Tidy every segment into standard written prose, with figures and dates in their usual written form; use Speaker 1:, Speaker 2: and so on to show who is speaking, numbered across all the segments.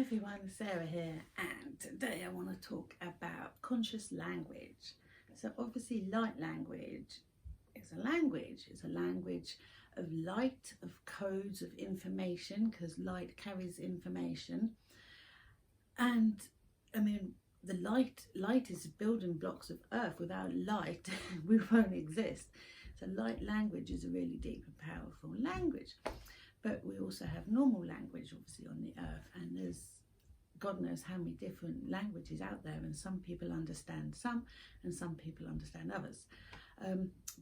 Speaker 1: everyone, Sarah here, and today I want to talk about conscious language. So obviously light language is a language. It's a language of light, of codes, of information, because light carries information. And I mean, the light is building blocks of earth. Without light, we won't exist. So light language is a really deep and powerful language. But we also have normal language, obviously, on the earth, and there's God knows how many different languages out there, and some people understand some and some people understand others.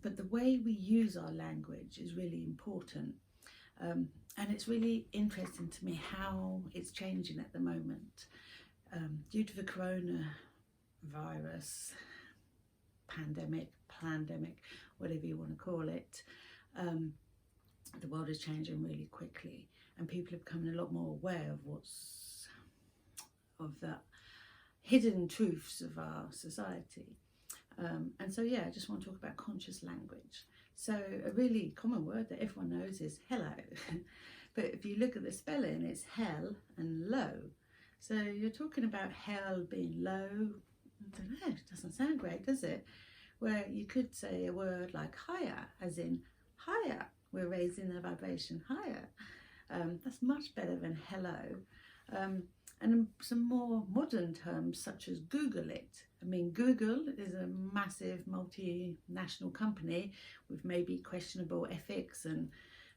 Speaker 1: But the way we use our language is really important, and it's really interesting to me how it's changing at the moment due to the coronavirus pandemic, whatever you want to call it. The world is changing really quickly, and people are becoming a lot more aware of the hidden truths of our society. And so, yeah, I just want to talk about conscious language. So a really common word that everyone knows is hello. But if you look at the spelling, it's hell and low. So you're talking about hell being low. I don't know, it doesn't sound great, does it? Where you could say a word like higher, as in higher. We're raising the vibration higher. That's much better than hello. And some more modern terms such as Google it. I mean, Google is a massive multinational company with maybe questionable ethics and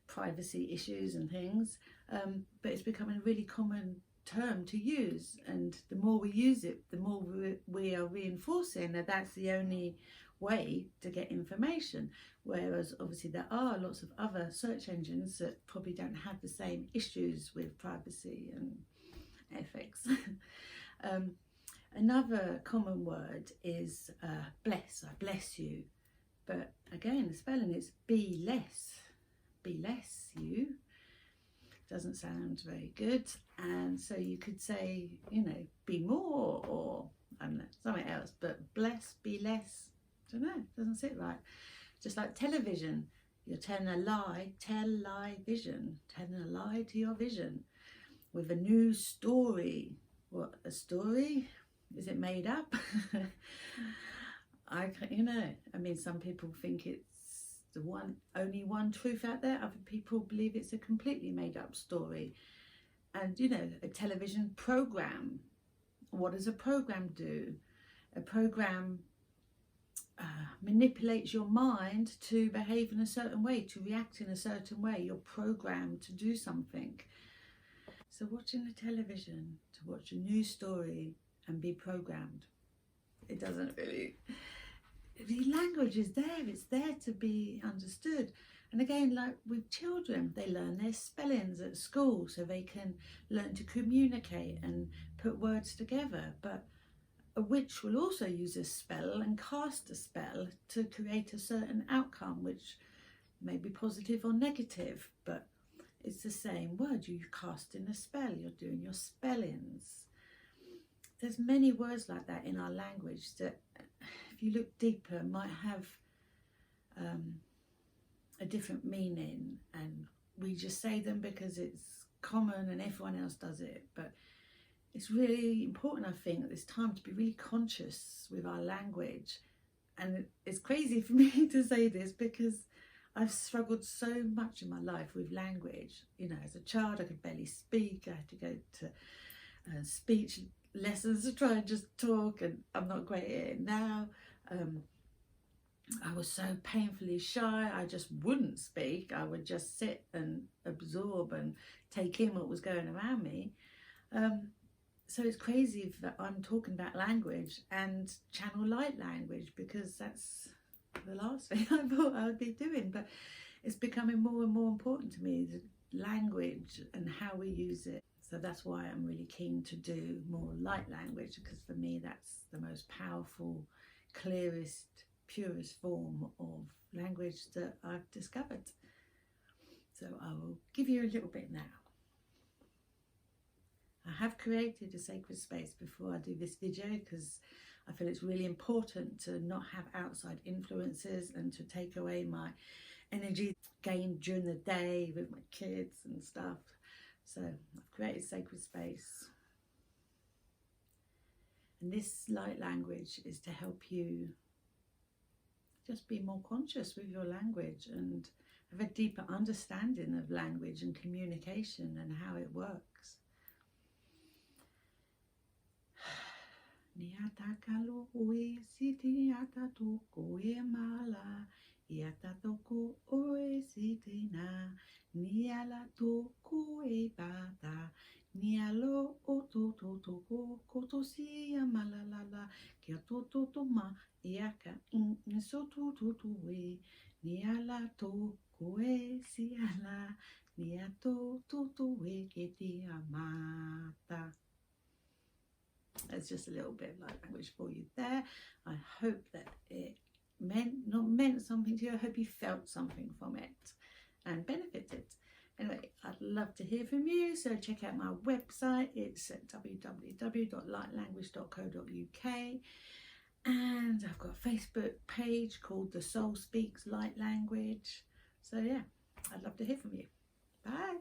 Speaker 1: privacy issues and things, but it's becoming a really common term to use, and the more we use it, the more we are reinforcing that that's the only way to get information, whereas obviously there are lots of other search engines that probably don't have the same issues with privacy and ethics. Another common word is bless. I bless you, but again the spelling is be less you. Doesn't sound very good, and so you could say, you know, be more, or I don't know, something else, but bless, be less, I don't know, doesn't sit right. Just like television, you're telling a lie, tell lie vision, telling a lie to your vision. With a new story, what, a story? Is it made up? I mean, some people think it's the only one truth out there. Other people believe it's a completely made up story. And you know, a television program, what does a program do? A program manipulates your mind to behave in a certain way, to react in a certain way. You're programmed to do something. So watching the television, to watch a news story and be programmed, it doesn't really, the language is there, it's there to be understood. And again, like with children, they learn their spellings at school so they can learn to communicate and put words together. But a witch will also use a spell and cast a spell to create a certain outcome, which may be positive or negative, but it's the same word. You're casting a spell, you're doing your spellings. There's many words like that in our language that, if you look deeper, might have a different meaning, and we just say them because it's common and everyone else does it. But it's really important, I think, at this time to be really conscious with our language. And it's crazy for me to say this because I've struggled so much in my life with language. You know, as a child I could barely speak. I had to go to speech lessons to try and just talk, and I'm not great at it now. I was so painfully shy, I just wouldn't speak. I would just sit and absorb and take in what was going around me. So it's crazy that I'm talking about language and channel light language, because that's the last thing I thought I would be doing. But it's becoming more and more important to me, the language and how we use it. So that's why I'm really keen to do more light language, because for me that's the most powerful, clearest, purest form of language that I've discovered. So I will give you a little bit now. I have created a sacred space before I do this video because I feel it's really important to not have outside influences and to take away my energy gained during the day with my kids and stuff. So I've created a sacred space And this light language is to help you just be more conscious with your language and have a deeper understanding of language and communication and how it works. Niatakalo ue siti atatoko e mala, iatatoko oe siti na, niala toko e bata, nialo o toto toko kotosia malalala, kia toto ma iaka so toto e, niala toko e siala, niato toto e keti amata. That's just a little bit of light language for you there. I hope that it meant something to you. I hope you felt something from it and benefited. Anyway, I'd love to hear from you, so check out my website. It's at www.lightlanguage.co.uk, and I've got a Facebook page called The Soul Speaks Light Language. So yeah, I'd love to hear from you. Bye.